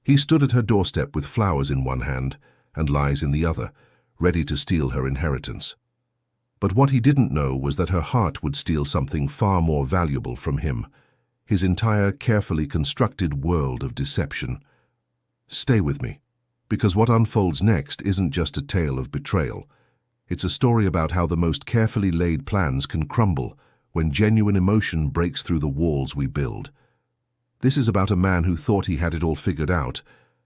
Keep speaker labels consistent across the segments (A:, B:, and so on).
A: He stood at her doorstep with flowers in one hand and lies in the other, ready to steal her inheritance. But what he didn't know was that her heart would steal something far more valuable from him, his entire carefully constructed world of deception. Stay with me, because what unfolds next isn't just a tale of betrayal. It's a story about how the most carefully laid plans can crumble when genuine emotion breaks through the walls we build. This is about a man who thought he had it all figured out,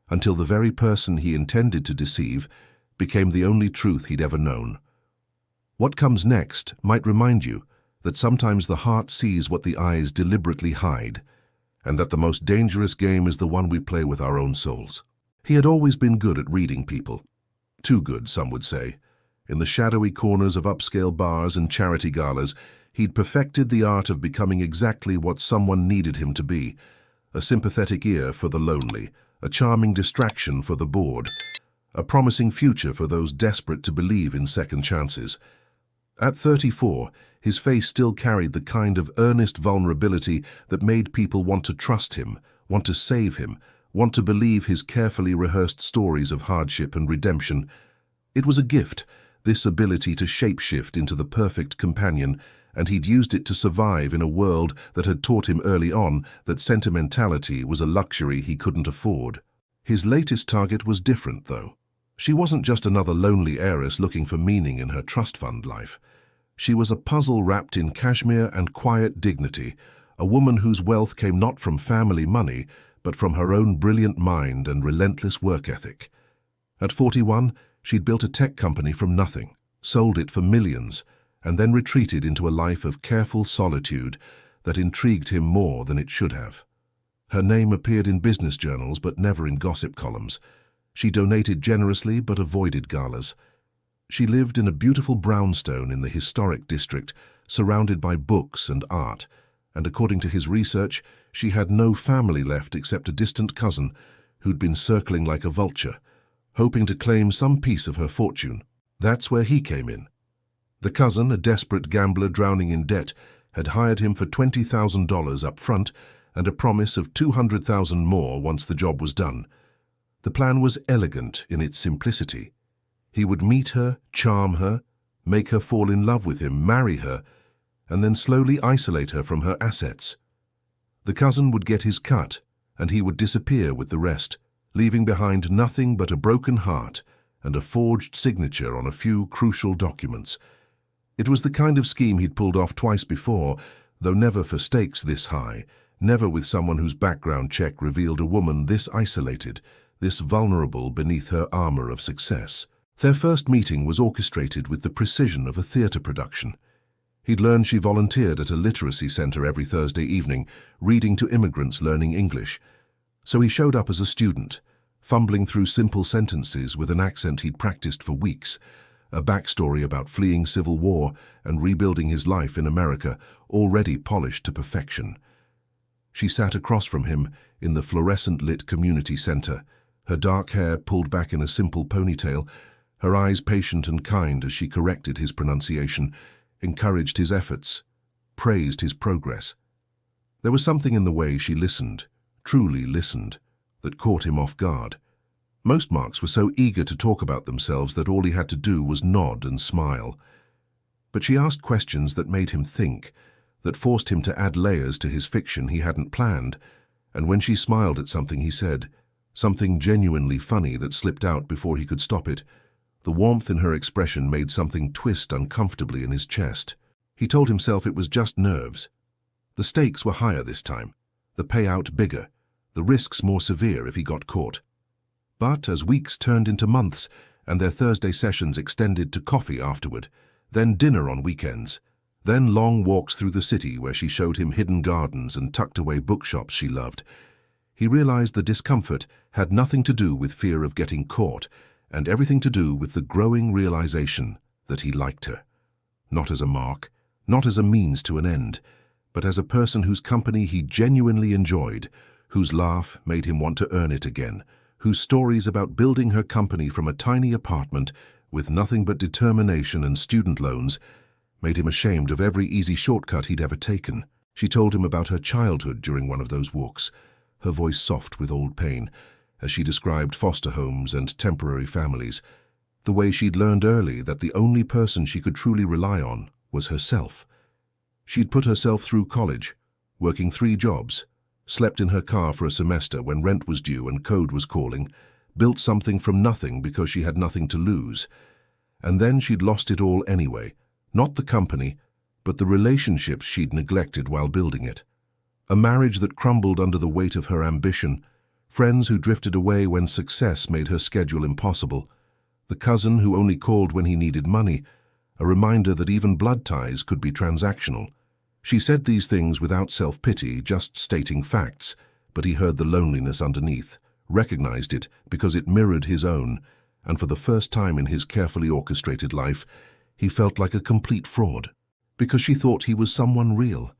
A: until the very person he intended to deceive became the only truth he'd ever known. What comes next might remind you that sometimes the heart sees what the eyes deliberately hide, and that the most dangerous game is the one we play with our own souls. He had always been good at reading people. Too good, some would say. In the shadowy corners of upscale bars and charity galas, he'd perfected the art of becoming exactly what someone needed him to be: a sympathetic ear for the lonely, a charming distraction for the bored, a promising future for those desperate to believe in second chances. At 34, his face still carried the kind of earnest vulnerability that made people want to trust him, want to save him, want to believe his carefully rehearsed stories of hardship and redemption. It was a gift, this ability to shapeshift into the perfect companion, and he'd used it to survive in a world that had taught him early on that sentimentality was a luxury he couldn't afford. His latest target was different, though. She wasn't just another lonely heiress looking for meaning in her trust fund life. She was a puzzle wrapped in cashmere and quiet dignity, a woman whose wealth came not from family money, but from her own brilliant mind and relentless work ethic. At 41, she'd built a tech company from nothing, sold it for millions, and then retreated into a life of careful solitude that intrigued him more than it should have. Her name appeared in business journals but never in gossip columns. She donated generously but avoided galas. She lived in a beautiful brownstone in the historic district, surrounded by books and art, and according to his research, she had no family left except a distant cousin who'd been circling like a vulture, hoping to claim some piece of her fortune. That's where he came in. The cousin, a desperate gambler drowning in debt, had hired him for $20,000 up front and a promise of $200,000 more once the job was done. The plan was elegant in its simplicity. He would meet her, charm her, make her fall in love with him, marry her, and then slowly isolate her from her assets. The cousin would get his cut, and he would disappear with the rest, leaving behind nothing but a broken heart and a forged signature on a few crucial documents. It was the kind of scheme he'd pulled off twice before, though never for stakes this high, never with someone whose background check revealed a woman this isolated, this vulnerable beneath her armor of success. Their first meeting was orchestrated with the precision of a theater production. He'd learned she volunteered at a literacy center every Thursday evening, reading to immigrants learning English. So he showed up as a student, fumbling through simple sentences with an accent he'd practiced for weeks, a backstory about fleeing civil war and rebuilding his life in America, already polished to perfection. She sat across from him in the fluorescent-lit community center, her dark hair pulled back in a simple ponytail, her eyes patient and kind as she corrected his pronunciation, encouraged his efforts, praised his progress. There was something in the way she listened, truly listened, that caught him off guard. Most marks were so eager to talk about themselves that all he had to do was nod and smile. But she asked questions that made him think, that forced him to add layers to his fiction he hadn't planned, and when she smiled at something he said, something genuinely funny that slipped out before he could stop it, the warmth in her expression made something twist uncomfortably in his chest. He told himself it was just nerves. The stakes were higher this time, the payout bigger, the risks more severe if he got caught. But as weeks turned into months and their Thursday sessions extended to coffee afterward, then dinner on weekends, then long walks through the city where she showed him hidden gardens and tucked-away bookshops she loved, he realized the discomfort had nothing to do with fear of getting caught and everything to do with the growing realization that he liked her. Not as a mark, not as a means to an end, but as a person whose company he genuinely enjoyed, whose laugh made him want to earn it again, whose stories about building her company from a tiny apartment with nothing but determination and student loans made him ashamed of every easy shortcut he'd ever taken. She told him about her childhood during one of those walks, her voice soft with old pain, as she described foster homes and temporary families, the way she'd learned early that the only person she could truly rely on was herself. She'd put herself through college, working 3 jobs, slept in her car for a semester when rent was due and code was calling, built something from nothing because she had nothing to lose. And then she'd lost it all anyway, not the company, but the relationships she'd neglected while building it. A marriage that crumbled under the weight of her ambition, friends who drifted away when success made her schedule impossible, the cousin who only called when he needed money, a reminder that even blood ties could be transactional. She said these things without self-pity, just stating facts, but he heard the loneliness underneath, recognized it because it mirrored his own, and for the first time in his carefully orchestrated life, he felt like a complete fraud, because she thought he was someone real,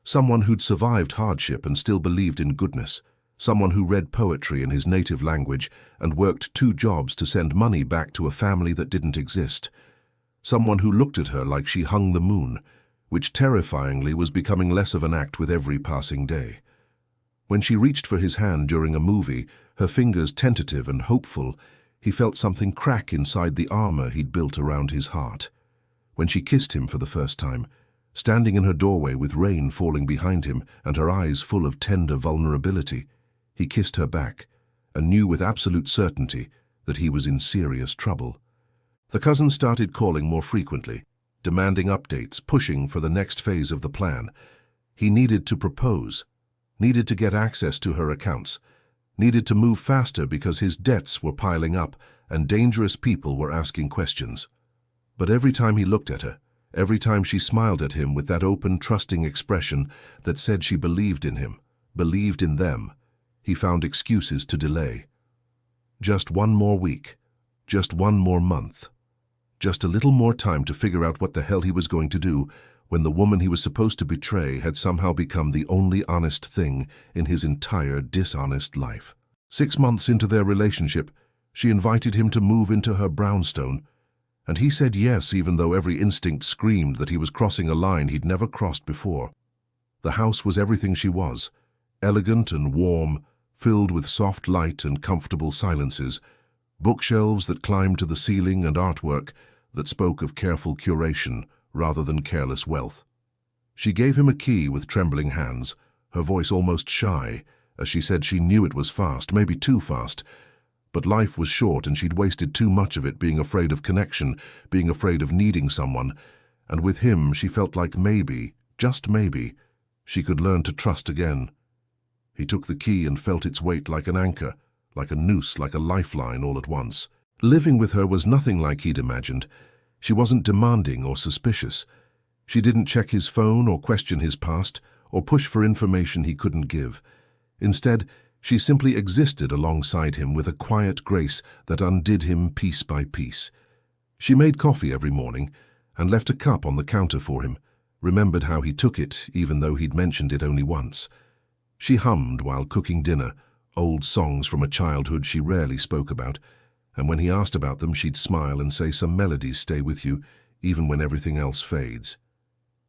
A: someone who'd survived hardship and still believed in goodness, someone who read poetry in his native language and worked 2 jobs to send money back to a family that didn't exist, someone who looked at her like she hung the moon, which terrifyingly was becoming less of an act with every passing day. When she reached for his hand during a movie, her fingers tentative and hopeful, he felt something crack inside the armor he'd built around his heart. When she kissed him for the first time, standing in her doorway with rain falling behind him and her eyes full of tender vulnerability, he kissed her back and knew with absolute certainty that he was in serious trouble. The cousin started calling more frequently, demanding updates, pushing for the next phase of the plan. He needed to propose, needed to get access to her accounts, needed to move faster because his debts were piling up and dangerous people were asking questions. But every time he looked at her, every time she smiled at him with that open, trusting expression that said she believed in him, believed in them, he found excuses to delay. Just 1 more week, just 1 more month, just a little more time to figure out what the hell he was going to do when the woman he was supposed to betray had somehow become the only honest thing in his entire dishonest life. 6 months into their relationship, she invited him to move into her brownstone, and he said yes even though every instinct screamed that he was crossing a line he'd never crossed before. The house was everything she was, elegant and warm, filled with soft light and comfortable silences, bookshelves that climbed to the ceiling and artwork that spoke of careful curation rather than careless wealth. She gave him a key with trembling hands, her voice almost shy, as she said she knew it was fast, maybe too fast, but life was short and she'd wasted too much of it being afraid of connection, being afraid of needing someone, and with him she felt like maybe, just maybe, she could learn to trust again. He took the key and felt its weight like an anchor, like a noose, like a lifeline all at once. Living with her was nothing like he'd imagined. She wasn't demanding or suspicious. She didn't check his phone or question his past or push for information he couldn't give. Instead, she simply existed alongside him with a quiet grace that undid him piece by piece. She made coffee every morning and left a cup on the counter for him, remembered how he took it even though he'd mentioned it only once. She hummed while cooking dinner, old songs from a childhood she rarely spoke about, and when he asked about them she'd smile and say some melodies stay with you even when everything else fades.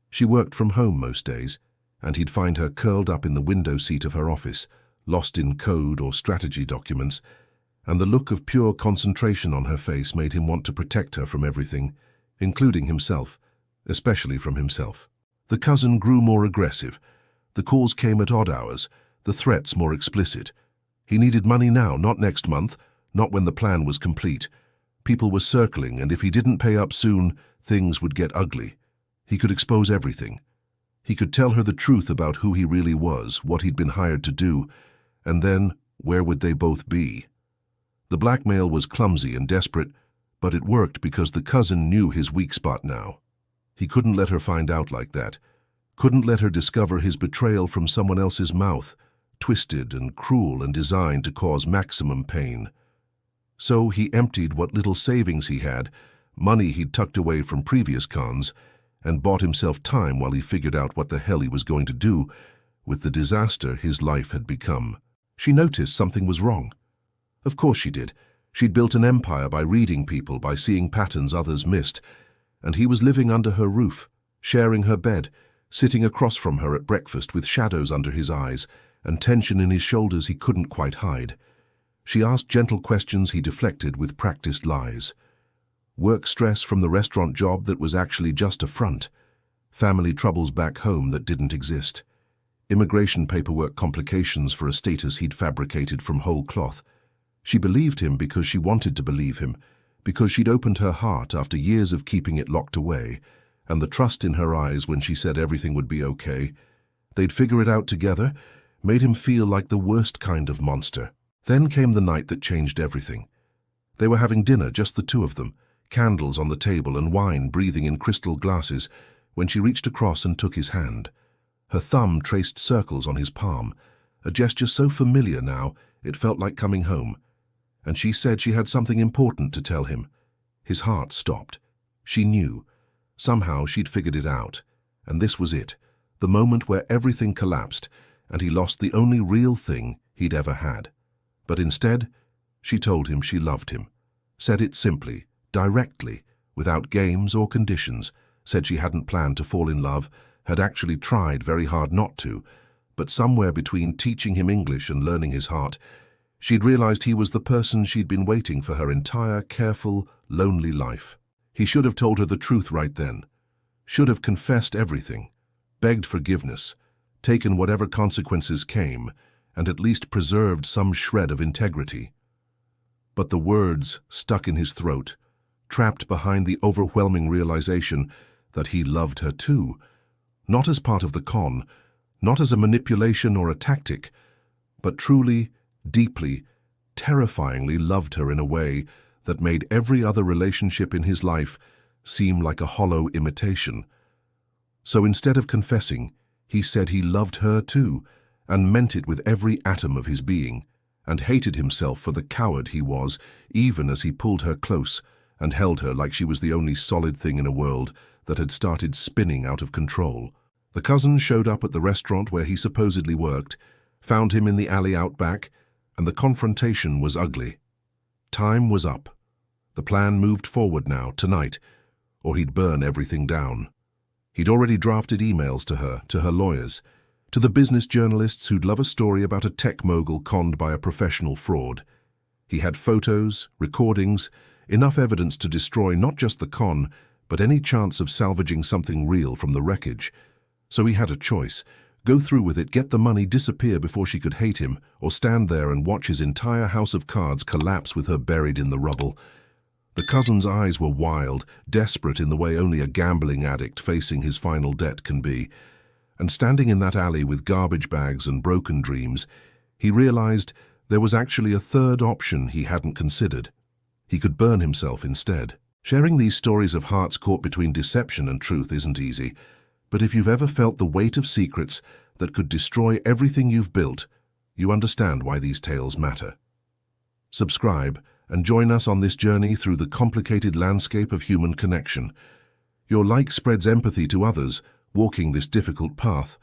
A: She worked from home most days, and he'd find her curled up in the window seat of her office, lost in code or strategy documents, and the look of pure concentration on her face made him want to protect her from everything, including himself, especially from himself. The cousin grew more aggressive. The calls came at odd hours, the threats more explicit. He needed money now, not next month, not when the plan was complete. People were circling, and if he didn't pay up soon, things would get ugly. He could expose everything. He could tell her the truth about who he really was, what he'd been hired to do, and then where would they both be? The blackmail was clumsy and desperate, but it worked because the cousin knew his weak spot now. He couldn't let her find out like that. Couldn't let her discover his betrayal from someone else's mouth, twisted and cruel and designed to cause maximum pain. So he emptied what little savings he had, money he'd tucked away from previous cons, and bought himself time while he figured out what the hell he was going to do with the disaster his life had become. She noticed something was wrong. Of course she did. She'd built an empire by reading people, by seeing patterns others missed, and he was living under her roof, sharing her bed, sitting across from her at breakfast with shadows under his eyes and tension in his shoulders he couldn't quite hide. She asked gentle questions he deflected with practiced lies. Work stress from the restaurant job that was actually just a front. Family troubles back home that didn't exist. Immigration paperwork complications for a status he'd fabricated from whole cloth. She believed him because she wanted to believe him, because she'd opened her heart after years of keeping it locked away, and the trust in her eyes when she said everything would be okay. They'd figure it out together, made him feel like the worst kind of monster. Then came the night that changed everything. They were having dinner, just the two of them, candles on the table and wine breathing in crystal glasses, when she reached across and took his hand. Her thumb traced circles on his palm, a gesture so familiar now it felt like coming home. And she said she had something important to tell him. His heart stopped. She knew. Somehow she'd figured it out. And this was it, the moment where everything collapsed and he lost the only real thing he'd ever had. But instead, she told him she loved him. Said it simply, directly, without games or conditions. Said she hadn't planned to fall in love, had actually tried very hard not to, but somewhere between teaching him English and learning his heart, she'd realized he was the person she'd been waiting for her entire careful, lonely life. He should have told her the truth right then. Should have confessed everything, begged forgiveness, taken whatever consequences came, and at least preserved some shred of integrity. But the words stuck in his throat, trapped behind the overwhelming realization that he loved her too, not as part of the con, not as a manipulation or a tactic, but truly, deeply, terrifyingly loved her in a way that made every other relationship in his life seem like a hollow imitation. So instead of confessing, he said he loved her too, and meant it with every atom of his being, and hated himself for the coward he was, even as he pulled her close and held her like she was the only solid thing in a world that had started spinning out of control. The cousin showed up at the restaurant where he supposedly worked, found him in the alley out back, and the confrontation was ugly. Time was up. The plan moved forward now, tonight, or he'd burn everything down. He'd already drafted emails to her lawyers, to the business journalists who'd love a story about a tech mogul conned by a professional fraud. He had photos, recordings, enough evidence to destroy not just the con, but any chance of salvaging something real from the wreckage. So he had a choice: go through with it, get the money, disappear before she could hate him, or stand there and watch his entire house of cards collapse with her buried in the rubble. The cousin's eyes were wild, desperate in the way only a gambling addict facing his final debt can be. And standing in that alley with garbage bags and broken dreams, he realized there was actually a third option he hadn't considered. He could burn himself instead. Sharing these stories of hearts caught between deception and truth isn't easy, but if you've ever felt the weight of secrets that could destroy everything you've built, you understand why these tales matter. Subscribe and join us on this journey through the complicated landscape of human connection. Your like spreads empathy to others walking this difficult path,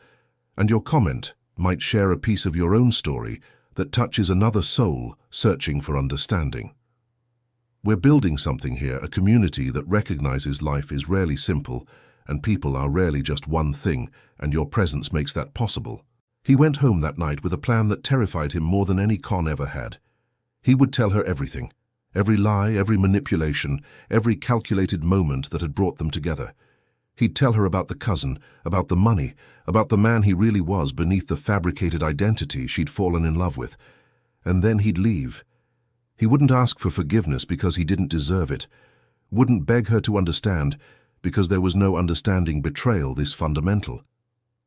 A: and your comment might share a piece of your own story that touches another soul searching for understanding. We're building something here, a community that recognizes life is rarely simple and people are rarely just one thing, and your presence makes that possible. He went home that night with a plan that terrified him more than any con ever had. He would tell her everything, every lie, every manipulation, every calculated moment that had brought them together. He'd tell her about the cousin, about the money, about the man he really was beneath the fabricated identity she'd fallen in love with. And then he'd leave. He wouldn't ask for forgiveness because he didn't deserve it, wouldn't beg her to understand because there was no understanding betrayal this fundamental.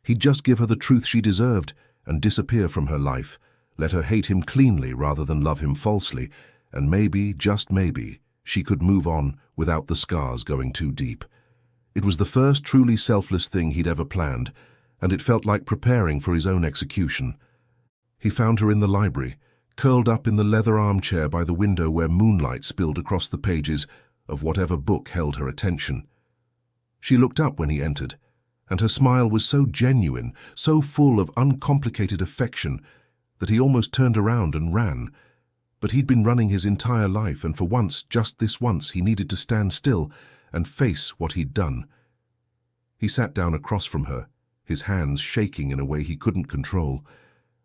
A: He'd just give her the truth she deserved and disappear from her life, let her hate him cleanly rather than love him falsely, and maybe, just maybe, she could move on without the scars going too deep. It was the first truly selfless thing he'd ever planned, and it felt like preparing for his own execution. He found her in the library, curled up in the leather armchair by the window where moonlight spilled across the pages of whatever book held her attention. She looked up when he entered, and her smile was so genuine, so full of uncomplicated affection, that he almost turned around and ran. But he'd been running his entire life, and for once, just this once, he needed to stand still and face what he'd done. He sat down across from her, his hands shaking in a way he couldn't control,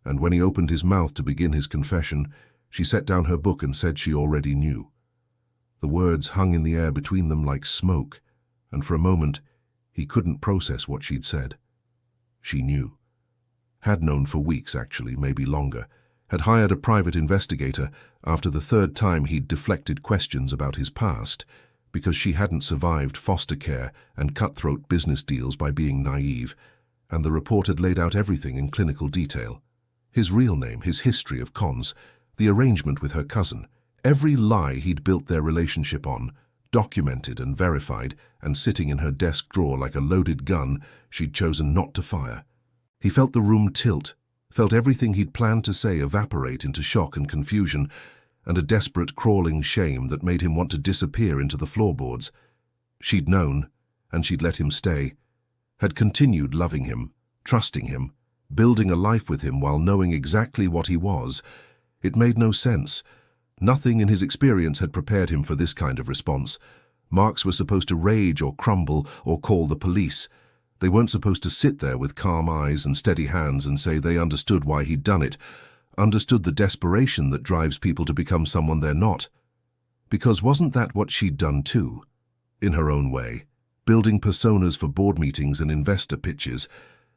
A: and when he opened his mouth to begin his confession, She set down her book and said she already knew. The words hung in the air between them like smoke, and for a moment he couldn't process what she'd said. She knew. Had known for weeks, actually, maybe longer. Had hired a private investigator after the third time he'd deflected questions about his past, because she hadn't survived foster care and cutthroat business deals by being naive, and the report had laid out everything in clinical detail. His real name, his history of cons, the arrangement with her cousin, every lie he'd built their relationship on, documented and verified, and sitting in her desk drawer like a loaded gun she'd chosen not to fire. He felt the room tilt, felt everything he'd planned to say evaporate into shock and confusion, and a desperate crawling shame that made him want to disappear into the floorboards. She'd known, and she'd let him stay, had continued loving him, trusting him, building a life with him while knowing exactly what he was. It made no sense. Nothing in his experience had prepared him for this kind of response. Marks were supposed to rage or crumble or call the police. They weren't supposed to sit there with calm eyes and steady hands and say they understood why he'd done it, understood the desperation that drives people to become someone they're not. Because wasn't that what she'd done too? In her own way, building personas for board meetings and investor pitches,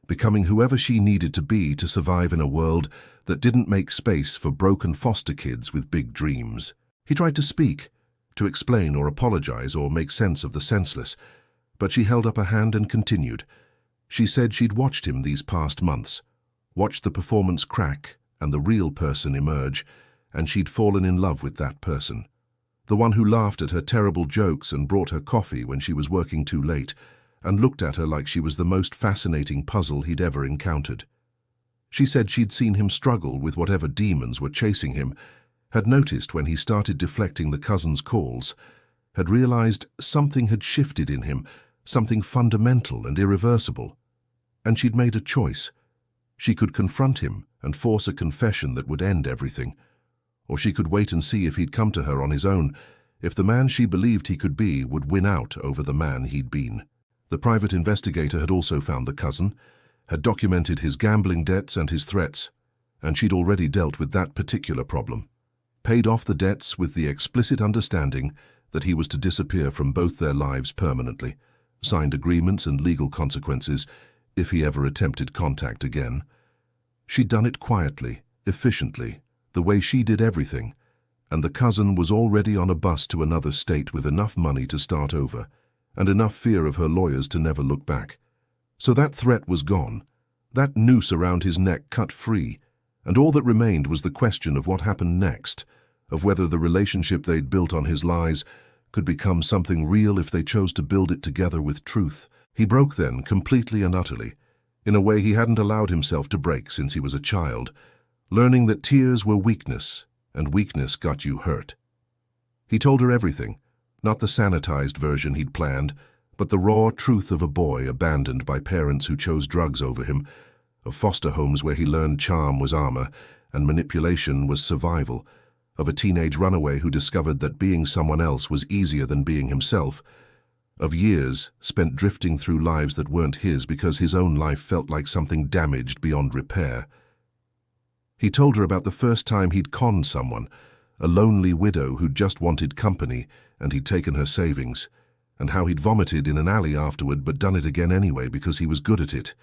A: becoming whoever she needed to be to survive in a world that didn't make space for broken foster kids with big dreams. He tried to speak, to explain or apologize or make sense of the senseless, but she held up a hand and continued. She said she'd watched him these past months, watched the performance crack and the real person emerge, and she'd fallen in love with that person. The one who laughed at her terrible jokes and brought her coffee when she was working too late, and looked at her like she was the most fascinating puzzle he'd ever encountered. She said she'd seen him struggle with whatever demons were chasing him, had noticed when he started deflecting the cousin's calls, had realized something had shifted in him, something fundamental and irreversible. And she'd made a choice. She could confront him and force a confession that would end everything. Or she could wait and see if he'd come to her on his own, if the man she believed he could be would win out over the man he'd been. The private investigator had also found the cousin, had documented his gambling debts and his threats, and she'd already dealt with that particular problem. Paid off the debts with the explicit understanding that he was to disappear from both their lives permanently, signed agreements and legal consequences if he ever attempted contact again. She'd done it quietly, efficiently, the way she did everything, and the cousin was already on a bus to another state with enough money to start over, and enough fear of her lawyers to never look back. So that threat was gone, that noose around his neck cut free, and all that remained was the question of what happened next, of whether the relationship they'd built on his lies could become something real if they chose to build it together with truth. He broke then, completely and utterly, in a way he hadn't allowed himself to break since he was a child, learning that tears were weakness, and weakness got you hurt. He told her everything, not the sanitized version he'd planned, but the raw truth of a boy abandoned by parents who chose drugs over him, of foster homes where he learned charm was armor and manipulation was survival, of a teenage runaway who discovered that being someone else was easier than being himself, of years spent drifting through lives that weren't his because his own life felt like something damaged beyond repair. He told her about the first time he'd conned someone, a lonely widow who'd just wanted company and he'd taken her savings, and how he'd vomited in an alley afterward but done it again anyway because he was good at it.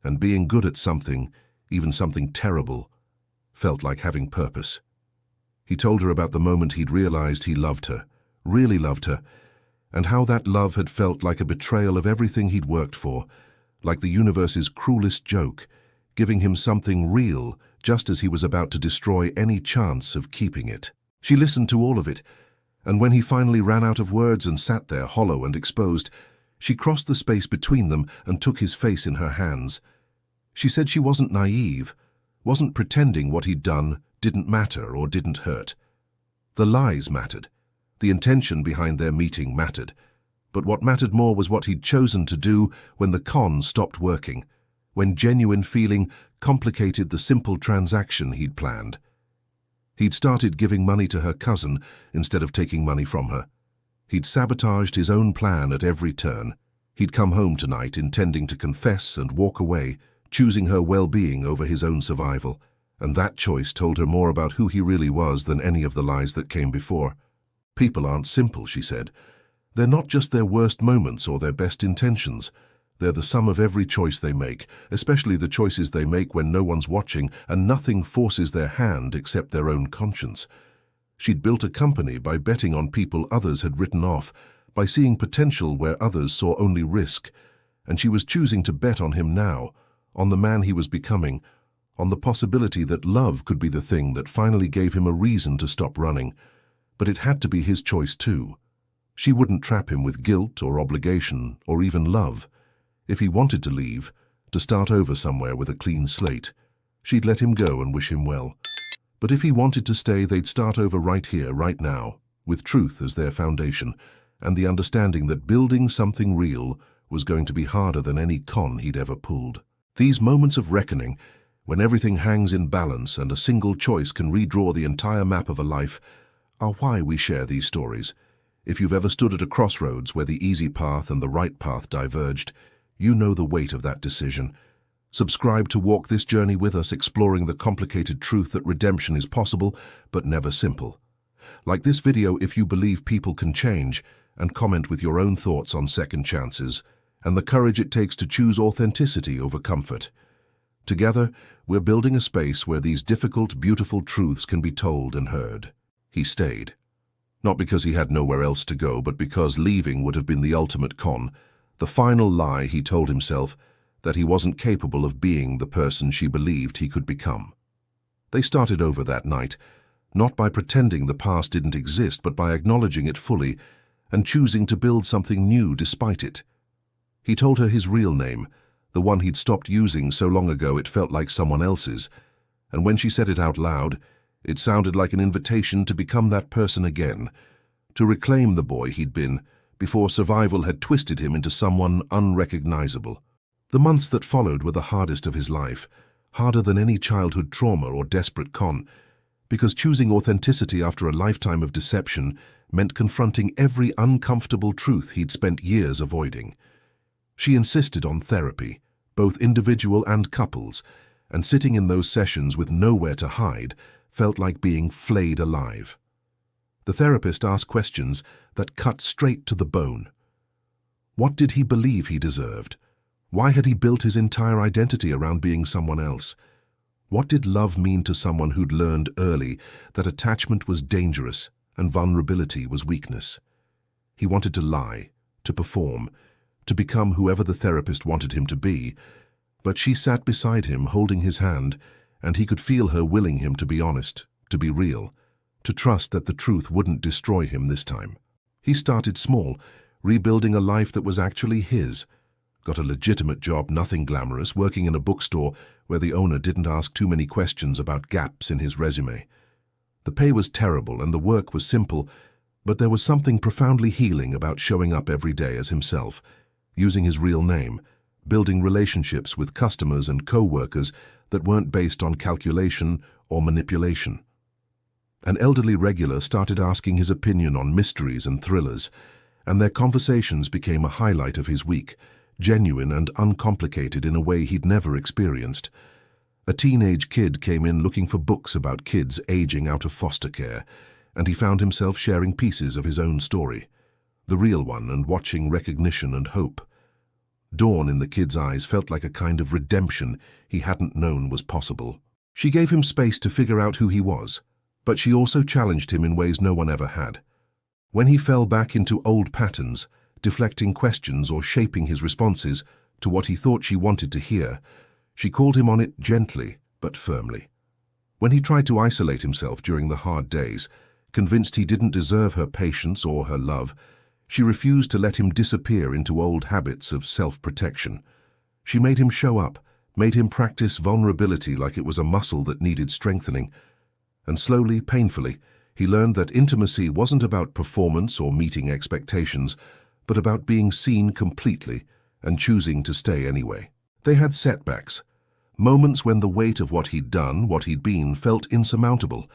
A: And being good at something, even something terrible, felt like having purpose. He told her about the moment he'd realized he loved her, really loved her, and how that love had felt like a betrayal of everything he'd worked for, like the universe's cruelest joke, giving him something real just as he was about to destroy any chance of keeping it. She listened to all of it, and when he finally ran out of words and sat there hollow and exposed, she crossed the space between them and took his face in her hands. She said she wasn't naive, wasn't pretending what he'd done didn't matter or didn't hurt. The lies mattered. The intention behind their meeting mattered. But what mattered more was what he'd chosen to do when the con stopped working, when genuine feeling complicated the simple transaction he'd planned. He'd started giving money to her cousin instead of taking money from her. He'd sabotaged his own plan at every turn. He'd come home tonight intending to confess and walk away, choosing her well-being over his own survival. And that choice told her more about who he really was than any of the lies that came before. People aren't simple, she said. They're not just their worst moments or their best intentions. They're the sum of every choice they make, especially the choices they make when no one's watching and nothing forces their hand except their own conscience. She'd built a company by betting on people others had written off, by seeing potential where others saw only risk. And she was choosing to bet on him now, on the man he was becoming, on the possibility that love could be the thing that finally gave him a reason to stop running. But it had to be his choice too. She wouldn't trap him with guilt or obligation or even love. If he wanted to leave, to start over somewhere with a clean slate, she'd let him go and wish him well. But if he wanted to stay, they'd start over right here, right now, with truth as their foundation, and the understanding that building something real was going to be harder than any con he'd ever pulled. These moments of reckoning, when everything hangs in balance and a single choice can redraw the entire map of a life, are why we share these stories. If you've ever stood at a crossroads where the easy path and the right path diverged, you know the weight of that decision. Subscribe to walk this journey with us, exploring the complicated truth that redemption is possible, but never simple. Like this video if you believe people can change, and comment with your own thoughts on second chances, and the courage it takes to choose authenticity over comfort. Together, we're building a space where these difficult, beautiful truths can be told and heard. He stayed. Not because he had nowhere else to go, but because leaving would have been the ultimate con, the final lie he told himself, that he wasn't capable of being the person she believed he could become. They started over that night, not by pretending the past didn't exist, but by acknowledging it fully and choosing to build something new despite it. He told her his real name, the one he'd stopped using so long ago it felt like someone else's, and when she said it out loud, it sounded like an invitation to become that person again, to reclaim the boy he'd been before survival had twisted him into someone unrecognizable. The months that followed were the hardest of his life, harder than any childhood trauma or desperate con, because choosing authenticity after a lifetime of deception meant confronting every uncomfortable truth he'd spent years avoiding. She insisted on therapy, both individual and couples, and sitting in those sessions with nowhere to hide felt like being flayed alive. The therapist asked questions that cut straight to the bone. What did he believe he deserved? Why had he built his entire identity around being someone else? What did love mean to someone who'd learned early that attachment was dangerous and vulnerability was weakness? He wanted to lie, to perform, to become whoever the therapist wanted him to be, but she sat beside him holding his hand, and he could feel her willing him to be honest, to be real, to trust that the truth wouldn't destroy him this time. He started small, rebuilding a life that was actually his. Got a legitimate job, nothing glamorous, working in a bookstore where the owner didn't ask too many questions about gaps in his resume. The pay was terrible and the work was simple, but there was something profoundly healing about showing up every day as himself, using his real name, building relationships with customers and co-workers that weren't based on calculation or manipulation. An elderly regular started asking his opinion on mysteries and thrillers, and their conversations became a highlight of his week, genuine and uncomplicated in a way he'd never experienced. A teenage kid came in looking for books about kids aging out of foster care, and he found himself sharing pieces of his own story, the real one, and watching recognition and hope. Dawn in the kid's eyes felt like a kind of redemption he hadn't known was possible. She gave him space to figure out who he was, but she also challenged him in ways no one ever had. When he fell back into old patterns, deflecting questions or shaping his responses to what he thought she wanted to hear, she called him on it gently but firmly. When he tried to isolate himself during the hard days, convinced he didn't deserve her patience or her love, she refused to let him disappear into old habits of self-protection. She made him show up, made him practice vulnerability like it was a muscle that needed strengthening. And slowly, painfully, he learned that intimacy wasn't about performance or meeting expectations, but about being seen completely and choosing to stay anyway. They had setbacks, moments when the weight of what he'd done, what he'd been, felt insurmountable.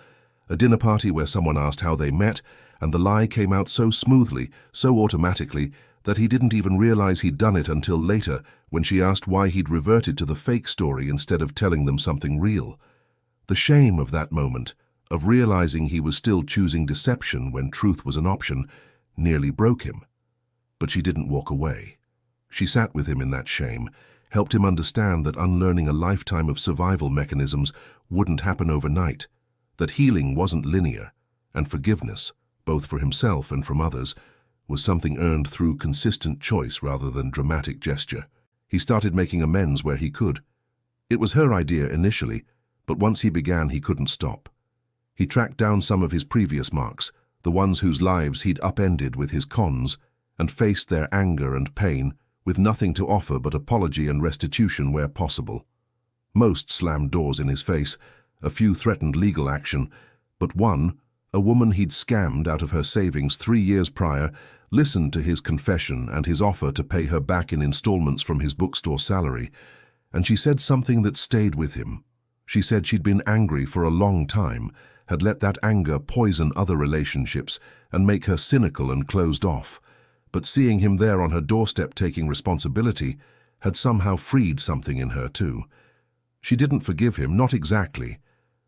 A: A dinner party where someone asked how they met, and the lie came out so smoothly, so automatically, that he didn't even realize he'd done it until later, when she asked why he'd reverted to the fake story instead of telling them something real. The shame of that moment, of realizing he was still choosing deception when truth was an option, nearly broke him. But she didn't walk away. She sat with him in that shame, helped him understand that unlearning a lifetime of survival mechanisms wouldn't happen overnight, that healing wasn't linear, and forgiveness, both for himself and from others, was something earned through consistent choice rather than dramatic gesture. He started making amends where he could. It was her idea initially, but once he began, he couldn't stop. He tracked down some of his previous marks, the ones whose lives he'd upended with his cons, and faced their anger and pain with nothing to offer but apology and restitution where possible. Most slammed doors in his face, a few threatened legal action, but one, a woman he'd scammed out of her savings 3 years prior, listened to his confession and his offer to pay her back in installments from his bookstore salary, and she said something that stayed with him. She said she'd been angry for a long time, had let that anger poison other relationships and make her cynical and closed off, but seeing him there on her doorstep taking responsibility had somehow freed something in her too. She didn't forgive him, not exactly,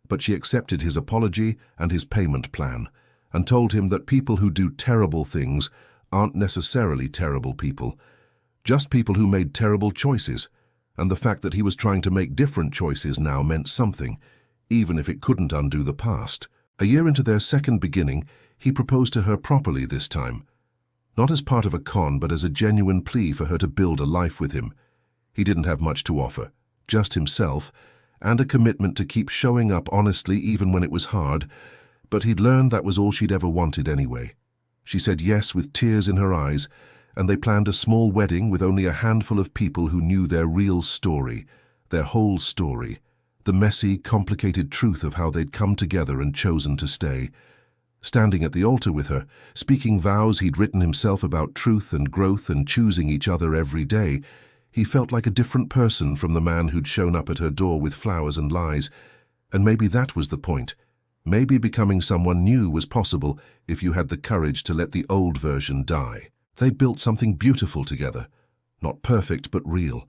A: but she accepted his apology and his payment plan, and told him that people who do terrible things aren't necessarily terrible people, just people who made terrible choices, and the fact that he was trying to make different choices now meant something, even if it couldn't undo the past. A year into their second beginning, he proposed to her properly this time, not as part of a con, but as a genuine plea for her to build a life with him. He didn't have much to offer, just himself, and a commitment to keep showing up honestly even when it was hard, but he'd learned that was all she'd ever wanted anyway. She said yes with tears in her eyes, and they planned a small wedding with only a handful of people who knew their real story, their whole story, the messy, complicated truth of how they'd come together and chosen to stay. Standing at the altar with her, speaking vows he'd written himself about truth and growth and choosing each other every day, he felt like a different person from the man who'd shown up at her door with flowers and lies. And maybe that was the point. Maybe becoming someone new was possible if you had the courage to let the old version die. They built something beautiful together. Not perfect, but real.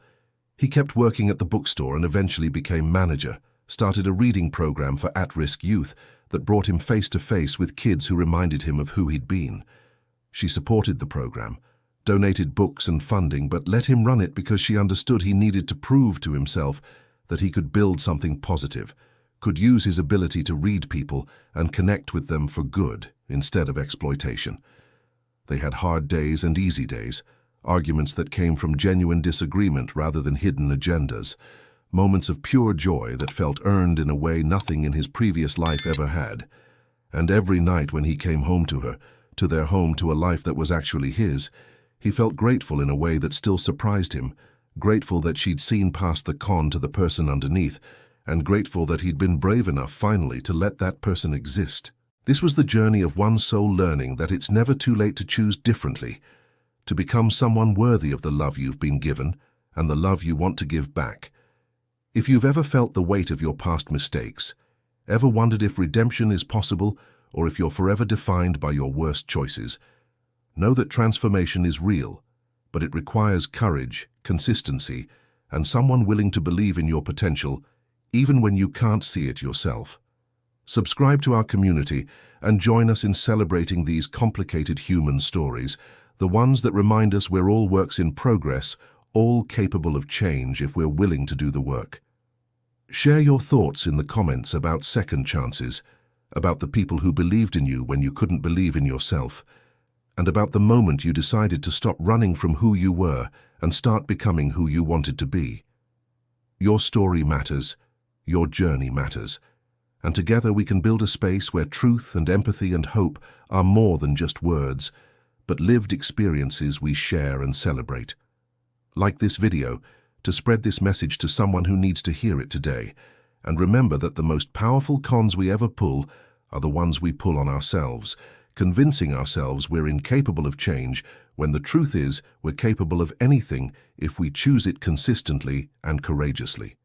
A: He kept working at the bookstore and eventually became manager, started a reading program for at-risk youth that brought him face-to-face with kids who reminded him of who he'd been. She supported the program, donated books and funding, but let him run it because she understood he needed to prove to himself that he could build something positive, could use his ability to read people and connect with them for good instead of exploitation. They had hard days and easy days, arguments that came from genuine disagreement rather than hidden agendas, moments of pure joy that felt earned in a way nothing in his previous life ever had. And every night when he came home to her, to their home, to a life that was actually his, he felt grateful in a way that still surprised him, grateful that she'd seen past the con to the person underneath, and grateful that he'd been brave enough finally to let that person exist. This was the journey of one soul learning that it's never too late to choose differently, to become someone worthy of the love you've been given and the love you want to give back. If you've ever felt the weight of your past mistakes, ever wondered if redemption is possible or if you're forever defined by your worst choices, know that transformation is real, but it requires courage, consistency, and someone willing to believe in your potential even when you can't see it yourself. Subscribe to our community and join us in celebrating these complicated human stories, the ones that remind us we're all works in progress, all capable of change if we're willing to do the work. Share your thoughts in the comments about second chances, about the people who believed in you when you couldn't believe in yourself, and about the moment you decided to stop running from who you were and start becoming who you wanted to be. Your story matters. Your journey matters, and together we can build a space where truth and empathy and hope are more than just words, but lived experiences we share and celebrate. Like this video, to spread this message to someone who needs to hear it today, and remember that the most powerful cons we ever pull are the ones we pull on ourselves, convincing ourselves we're incapable of change when the truth is we're capable of anything if we choose it consistently and courageously.